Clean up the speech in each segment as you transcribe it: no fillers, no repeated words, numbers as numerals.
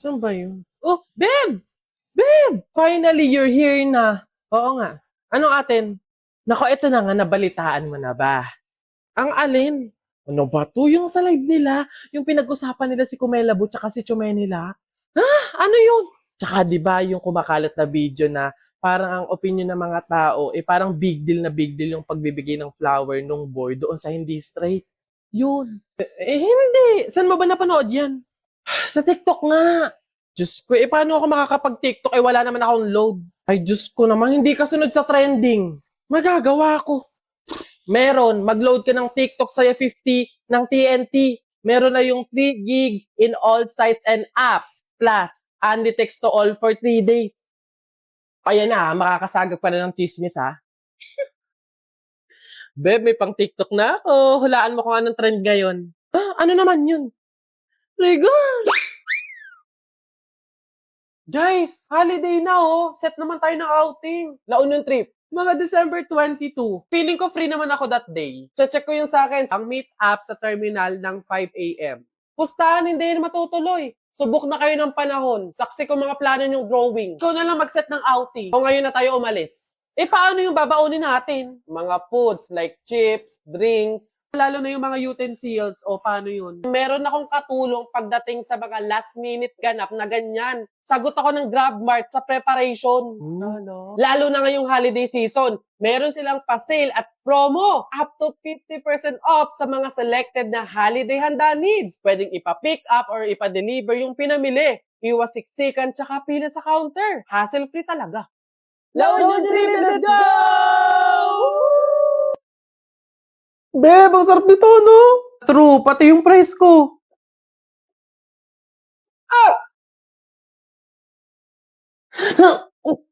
Saan ba yun? Oh, babe! Babe! Finally, you're here na. Oo nga. Anong atin? Nako, ito na nga, nabalitaan mo na ba? Ang alin? Ano ba to? Yung sa live nila, yung pinag-usapan nila si Kumelabo tsaka si Chumenila. Ano yun? Tsaka di ba yung kumakalat na video na parang ang opinion ng mga tao, parang big deal yung pagbibigay ng flower nung boy doon sa hindi straight. Yun. Hindi. Saan mo ba napanood yan? Sa TikTok nga. Diyos ko, paano ako makakapag-TikTok? Wala naman akong load. Ay, Diyos ko naman, hindi kasunod sa trending. Magagawa ko. Meron, mag-load ka ng TikTok sa 50 ng TNT. Meron na yung 3 gig in all sites and apps. Plus, only text to all for 3 days. Ayan na, makakasagag pa na ng chismis ha. Beb, may pang TikTok na ako. Hulaan mo kung anong trend ngayon. Ano naman yun? Regal! Guys, holiday na oh. Set naman tayo ng outing. Launong trip. Mga December 22. Feeling ko free naman ako that day. Check ko yung sa akin. Ang meet up sa terminal ng 5 a.m. Pustahan, hindi yun matutuloy. Subok na kayo ng panahon. Saksi ko mga plano yung drawing. Ikaw na lang mag-set ng outing. O ngayon na tayo umalis. Paano yung babaunin natin? Mga foods like chips, drinks, lalo na yung mga utensils o paano yun? Meron akong katulong pagdating sa mga last minute ganap na ganyan. Sagot ako ng GrabMart sa preparation. Lalo na ngayong holiday season. Meron silang pa-sale at promo up to 50% off sa mga selected na holiday handa needs. Pwedeng ipa-pick up or ipa-deliver yung pinamili. Iwas siksikan tsaka pila sa counter. Hassle-free talaga. La Union Trip, let's go! Beb, ang sarap nito, no? True, pati yung price ko.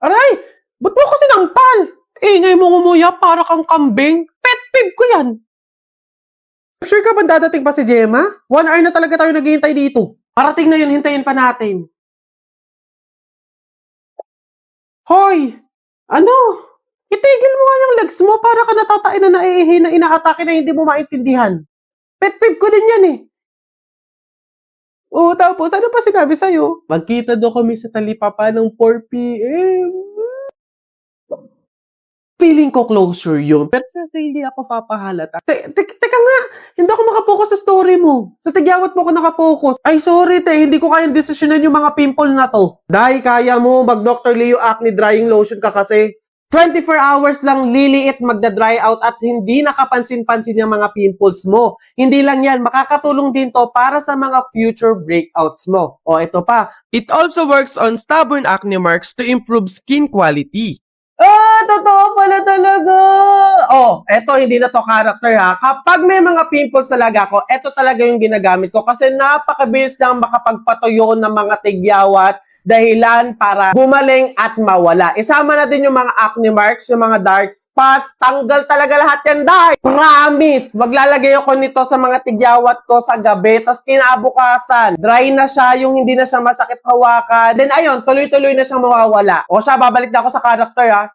Aray! Ba't mo ako sinampal? Ingay mo ngumuya para kang kambing. Pet peeve ko yan. Sure ka ba dadating pa si Gemma? 1 hour na talaga tayo naghihintay dito. Parating na yun, hintayin pa natin. Hoy! Ano? Itigil mo nga yung legs mo para ka natatain na naiihi na inaatake na hindi mo maintindihan. Pet peeve ko din yan eh. Oo, tapos ano pa sinabi sa'yo? Magkita daw kami sa Talipapa ng 4 p.m. Feeling ko closure yun. Pero sa hindi ako papahalata. Teka nga, hindi ako makapokus sa story mo. Sa tigyawat mo ako nakapokus. Ay, sorry hindi ko kayang desisyonan yung mga pimple na to. Dahil kaya mo mag-Dr. Leo Acne Drying Lotion ka kasi 24 hours lang liliit magda-dry out at hindi nakapansin-pansin yung mga pimples mo. Hindi lang yan, makakatulong din to para sa mga future breakouts mo. O ito pa, it also works on stubborn acne marks to improve skin quality. Totoo pala talaga. Eto hindi na to character ha. Kapag may mga pimples talaga ako, eto talaga yung ginagamit ko kasi napakabilis lang makapagpatuyo ng mga tigyawat dahilan para gumaling at mawala. Isama na din yung mga acne marks, yung mga dark spots, tanggal talaga lahat yan, dahil promise, maglalagay ako nito sa mga tigyawat ko sa gabi, tas kinabukasan, dry na siya, yung hindi na siya masakit hawakan, then ayun, tuloy-tuloy na siyang mawawala. O siya, babalik na ako sa character ha.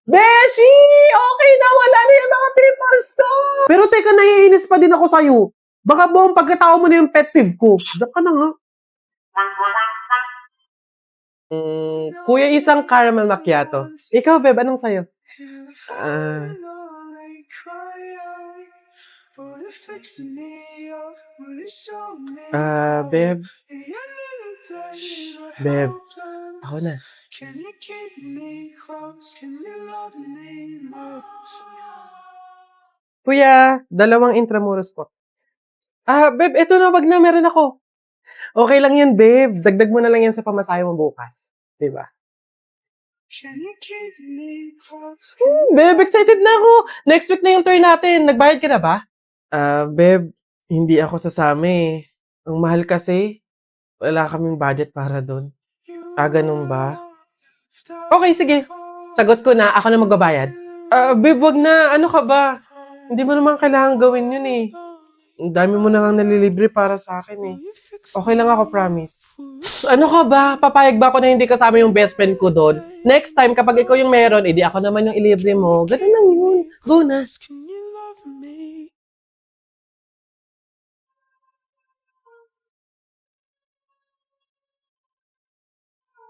Beshi! Okay na, wala na yung mga pimples ko! Pero teka, naiinis pa din ako sa'yo. Baka buong pagkatao mo na yung pet peeve ko. Diyan ka na nga. Kuya, isang caramel macchiato. Ikaw, Beb, anong sa'yo? Ah, Beb. Beb, ako na. Kuya, 2 Intramuros po. Beb, eto na, wag na, meron ako. Okay lang yan, babe. Dagdag mo na lang yan sa pamasahe mo bukas. Diba? Babe, excited na ako. Next week na yung tour natin. Nagbayad ka na ba? Babe, hindi ako sasama eh. Ang mahal kasi. Wala kaming budget para doon. Ganun ba? Okay, sige. Sagot ko na. Ako na magbabayad. Babe, wag na. Ano ka ba? Hindi mo naman kailangan gawin yun eh. Ang dami mo na nga nalilibre para sa akin eh. Okay lang ako, promise. Ano ka ba? Papayag ba ako na hindi kasama yung best friend ko doon? Next time, kapag ikaw yung meron, edi ako naman yung ilibre mo. Ganun lang yun. Go na.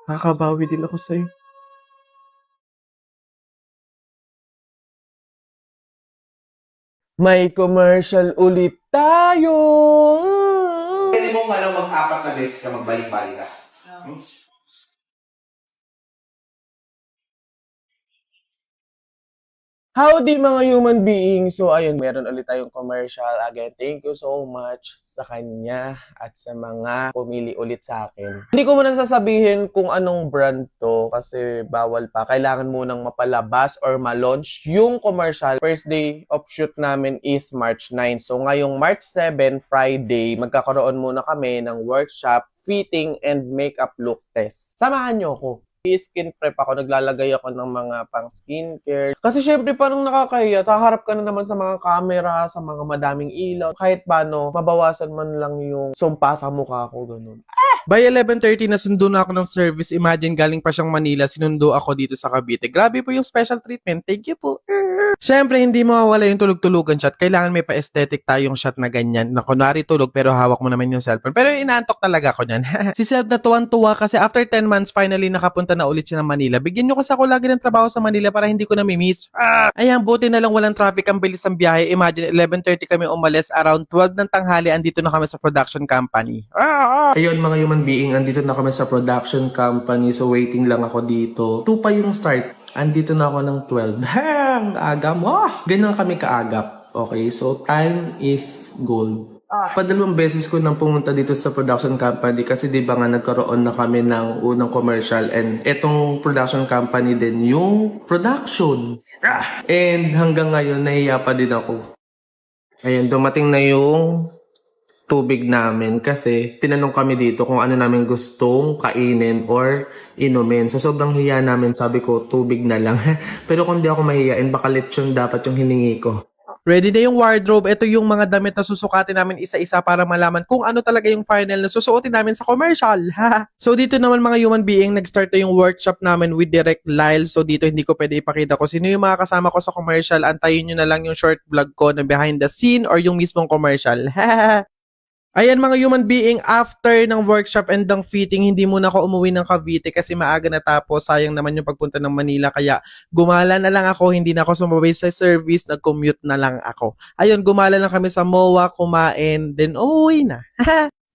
Kakabawi din ako sa'yo. May commercial ulit tayo! Pwede mo mag-apat na beses ka magbalik-balik ka. Howdy mga human beings! So ayun, meron ulit tayong commercial. Again, thank you so much sa kanya at sa mga pumili ulit sa akin. Hindi ko muna sasabihin kung anong brand to kasi bawal pa. Kailangan munang mapalabas or ma-launch yung commercial. First day of shoot namin is March 9. So ngayong March 7, Friday, magkakaroon muna kami ng workshop, fitting, and makeup look test. Samahan nyo ako. Skin prep ako, naglalagay ako ng mga pang skincare. Kasi syempre parang nakakahiya, haharap ka na naman sa mga camera, sa mga madaming ilaw. Kahit paano, mabawasan man lang yung sumpa sa mukha ko, ganun. By 11:30, nasundo na ako ng service. Imagine, galing pa siyang Manila, sinundo ako dito sa Cavite. Grabe po yung special treatment. Thank you po. Syempre, hindi mawawala yung tulog-tulugan shot. Kailangan may pa-aesthetic tayong shot na ganyan. Na kunwari tulog, pero hawak mo naman yung cellphone. Pero inaantok talaga ako niyan. Si Sel na tuwan-tuwa kasi after 10 months, finally nakapunta na ulit siya ng Manila. Bigyan nyo kasi ako lagi ng trabaho sa Manila para hindi ko na mimiss. Ayan, buti na lang walang traffic, ang bilis ng biyahe. Imagine, 11:30 kami umalis, around 12 ng tanghali, andito na kami sa production company. Ayun mga human being, andito na kami sa production company. So waiting lang ako dito. 2 pa yung start. Andito na ako ng 12. Hang! Aga mo! Ganyan kami kaagap. Okay, so time is gold. Padalawang beses ko nang pumunta dito sa production company kasi di ba nga nagkaroon na kami ng unang commercial and etong production company din yung production. And hanggang ngayon nahiya pa din ako. Ayun, dumating na yung tubig namin kasi tinanong kami dito kung ano namin gustong kainin or inumin. So sobrang hiya namin, sabi ko tubig na lang. Pero kung di ako mahiyain, baka lechon dapat yung hiningi ko. Ready na yung wardrobe. Ito yung mga damit na susukatin namin isa-isa para malaman kung ano talaga yung final na susuotin namin sa commercial. So dito naman mga human being, nag-start na yung workshop namin with Direct Lyle. So dito hindi ko pwede ipakita ko sino yung mga kasama ko sa commercial. Antayin nyo na lang yung short vlog ko na behind the scene or yung mismong commercial. Ayan mga human being, after ng workshop and ng fitting, hindi muna ako umuwi ng Cavite kasi maaga na tapos. Sayang naman yung pagpunta ng Manila kaya gumala na lang ako, hindi na ako sumabay sa service, nag-commute na lang ako. Ayun, gumala lang kami sa MOA, kumain, then umuwi na.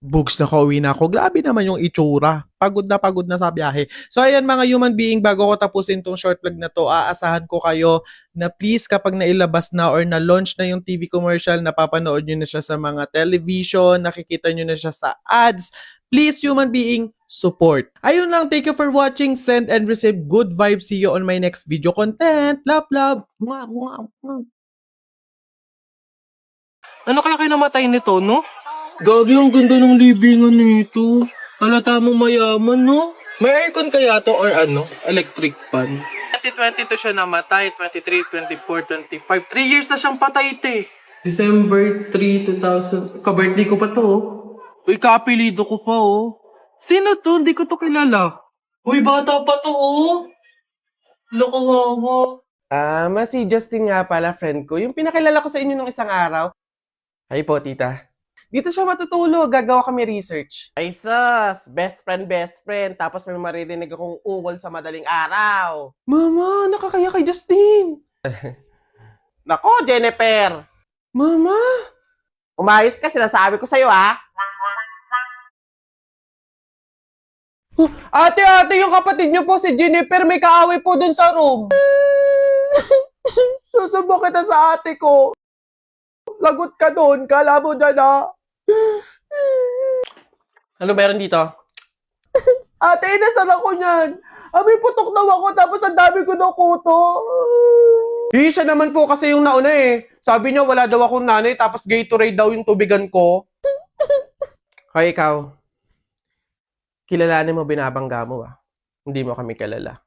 Bugs na kauwi na ako. Grabe naman yung itsura. Pagod na sa biyahe. So ayan mga human being, bago ko tapusin tong short vlog na to, aasahan ko kayo na please kapag nailabas na or na-launch na yung TV commercial, napapanood nyo na siya sa mga television, nakikita nyo na siya sa ads, please human being, support. Ayun lang, thank you for watching, send and receive good vibes. See you on my next video content. Love, love. Mwah, mwah, mwah. Ano kaya namatay nito, no? Gagi, ang ganda ng libingan nito. Halata mo mayaman, no? May aircon kaya to or ano? Electric fan? 2022 siya namatay, 23, 24, 25. 3 years na siyang patay, te. December 3, 2000. Ka-birthday ko pa to, oh. Uy, kaapelido ko pa, oh. Sino to? Hindi ko to kilala. Uy, bata pa to, oh. Loko. Si Justin nga pala, friend ko. Yung pinakilala ko sa inyo nung isang araw. Hi po, tita. Dito siya matutulog, gagawa kami research. Ay sus, best friend, tapos may maririnig akong ungol sa madaling araw. Mama, nakakaya kay Justin. Nako, Jennifer. Mama. Umayos ka, sinasabi ko sa'yo, ha? Oh, ate, yung kapatid niyo po si Jennifer, may kaaway po dun sa room. Susubo kita sa ate ko. Lagot ka doon, kala mo dyan, ha? Ano meron dito? Ate, inasan ako niyan. May putok daw ako tapos ang dami ko daw kuto. Siya naman po kasi yung nauna eh. Sabi niya wala daw akong nanay tapos Gatorade daw yung tubigan ko. Hoy ikaw, kilalanin mo binabangga mo ah. Hindi mo kami kilala.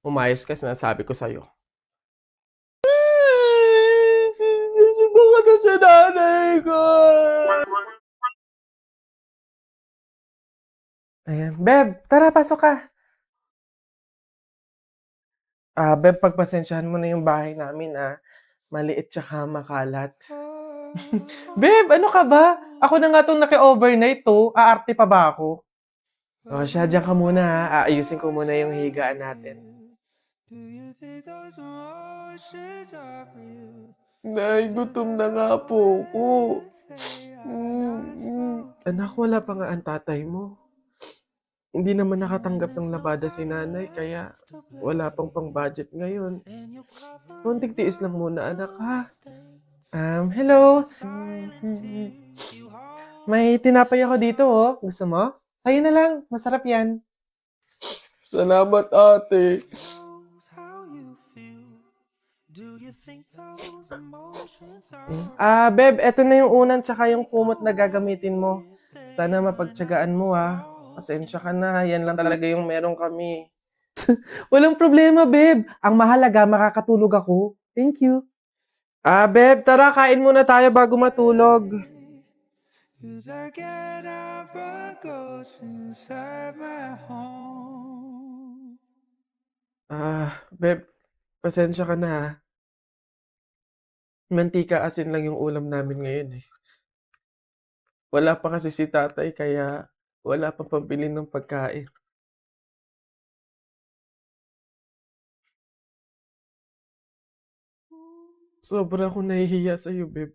Umayos ka, sinasabi ko sa'yo. Susubukan na sa nanay ko. Ayan. Beb, tara, pasok ka. Beb, pagpasensyahan mo na yung bahay namin, maliit tsaka makalat. Beb, ano ka ba? Ako na nga itong naki-overnight to. Aarte pa ba ako? O siya, diyan ka muna ha. Aayusin ko muna yung higaan natin. Nay, gutom na nga po ako. Anak, wala pa nga ang tatay mo. Hindi naman nakatanggap ng labada si nanay, kaya wala pang pang-budget ngayon. Konting tiis lang muna, anak, ha? Hello? May tinapay ako dito, oh. Gusto mo? Sa'yo na lang. Masarap yan. Salamat, ate. Beb, eto na yung unang tsaka yung kumot na gagamitin mo. Sana mapagtyagaan mo, ah. Pasensya ka na. Yan lang talaga yung meron kami. Walang problema, Beb. Ang mahalaga, makakatulog ako. Thank you. Beb, tara, kain muna tayo bago matulog. Beb, pasensya ka na, ha. Mantika asin lang yung ulam namin ngayon, eh. Wala pa kasi si tatay, kaya wala pang pambili ng pagkain. Sobra akong nahihiya sa'yo, Beb.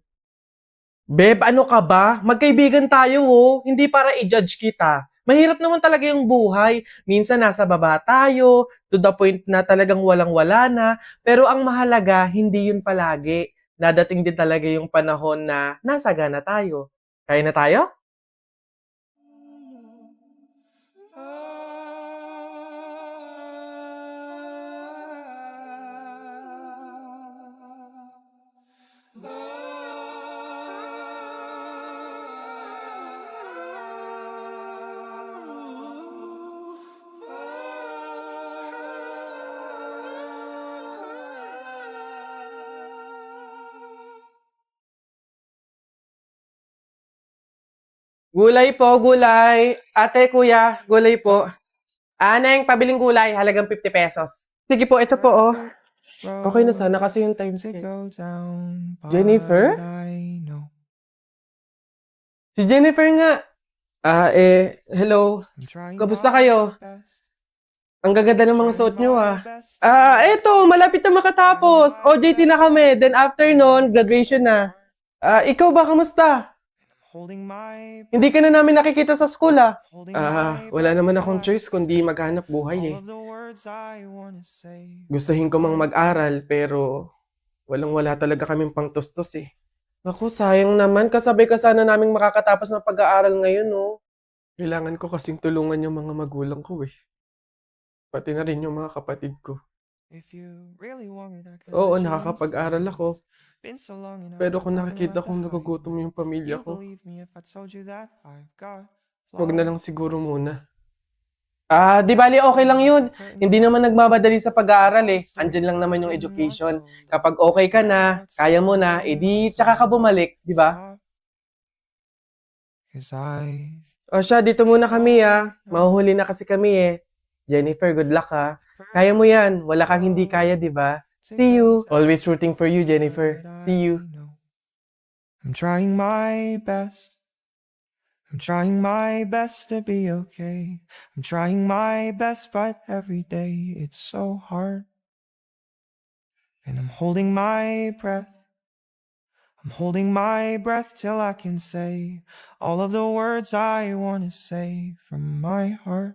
Beb, ano ka ba? Magkaibigan tayo, oh. Hindi para i-judge kita. Mahirap naman talaga yung buhay. Minsan nasa baba tayo, to the point na talagang walang-wala na. Pero ang mahalaga, hindi yun palagi. Dadating din talaga yung panahon na nasagana tayo. Kaya na tayo? Gulay po, gulay. Ate, kuya, gulay po. Neng, pabiling gulay, halagang 50 pesos. Sige po, ito po, oh. Okay na sana kasi yung time skip. Jennifer? Si Jennifer nga. Hello. Kamusta kayo? Ang gaganda ng mga suot nyo, ah. Eto, malapit na makatapos. OJT na kami. Then after nun, graduation na. Ikaw ba, kamusta? Hindi ka na namin nakikita sa school, ah. Wala naman akong choice kundi maghanap buhay, eh. Gustuhin ko mang mag-aral, pero walang-wala talaga kaming pangtustos, eh. Naku, sayang naman. Kasabay ka sana naming makakatapos ng pag-aaral ngayon, oh. Kailangan ko kasing tulungan yung mga magulang ko, eh. Pati na rin yung mga kapatid ko. Oo, nakakapag-aral ako. Pero kung nakikita kong nagugutom yung pamilya ko, wag na lang siguro muna. Di bali okay lang yun. Hindi naman nagmamadali sa pag-aaral, eh. Andyan lang naman yung education. Kapag okay ka na, kaya mo na, edi tsaka ka bumalik, di ba? O siya, dito muna kami, ah. Mahuhuli na kasi kami, eh. Jennifer, good luck, ha. Kaya mo yan. Wala kang hindi kaya, di ba? See you. Always rooting for you, Jennifer. See you. I'm trying my best. I'm trying my best to be okay. I'm trying my best, but every day it's so hard. And I'm holding my breath. I'm holding my breath till I can say all of the words I want to say from my heart.